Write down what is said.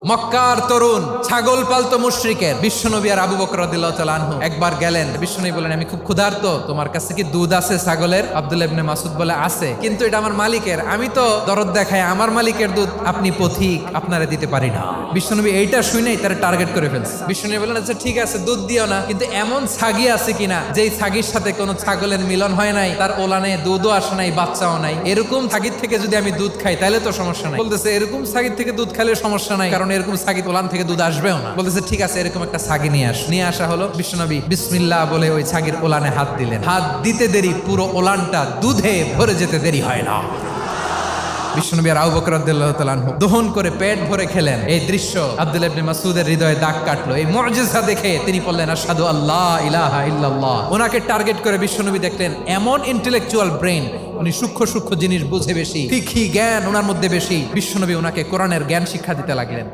মক্কার তরুণ ছাগল পালতো মুশরিকের বিশ্বনবী আর আবু বকর রাদিয়াল্লাহু তাআলা আনহু একবার গেলেন। বিশ্বনবী বলেন, আমি খুব ক্ষুধার্ত, তোমার কাছে কি দুধ আছে ছাগলের? আব্দুল্লাহ ইবনে মাসউদ বলে, আছে, কিন্তু এটা আমার মালিকের, আমি তো দরদ দেখাই আমার মালিকের দুধ আপনি পথিক, আপনারে দিতে পারি না। বিশ্বনবী এইটা শুনেই তারা টার্গেট করে ফেলছে। বিশ্বনবী বলেন, আচ্ছা ঠিক আছে, দুধ দিও না, কিন্তু এমন ছাগি আছে কিনা যেই ছাগির সাথে কোনো ছাগলের মিলন হয় নাই, তার ওলানে দুধও আসে নাই, বাচ্চাও নাই, এরকম ছাগির থেকে যদি আমি দুধ খাই তাহলে তো সমস্যা নাই। বলতেছে, এরকম ছাগির থেকে দুধ খাইলে সমস্যা নাই, কারণ এরকম ছাগি ওলান থেকে দুধ আসবেও না। বলতেছে, ঠিক আছে, এরকম একটা ছাগি নিয়ে আসা হলো। বিশ্বনবী বিসমিল্লাহ বলে ওই ছাগির ওলানে হাত দিলেন। হাত দিতে দেরি পুরো ওলানটা দুধে ভরে যেতে দেরি হয় না। বিশ্বনবী আর আবু বকর রাদিয়াল্লাহু তাআলা আনহু দহন করে পেট ভরে খেলেন। এই দৃশ্য আব্দুল্লাহ ইবনে মাসউদের হৃদয়ে দাগ কাটলো। এই মুজিজা দেখে তিনি বললেন, আশহাদু আল্লা ইলাহা ইল্লাল্লাহ। ওনাকে টার্গেট করে বিশ্বনবী দেখলেন এমন ইন্টেলেকচুয়াল ব্রেন, উনি সূক্ষ্ম জিনিস বুঝে বেশি, ফিকহি জ্ঞান ওনার মধ্যে বেশি। বিশ্বনবী ওনাকে কোরআনের জ্ঞান শিক্ষা দিতে লাগলেন।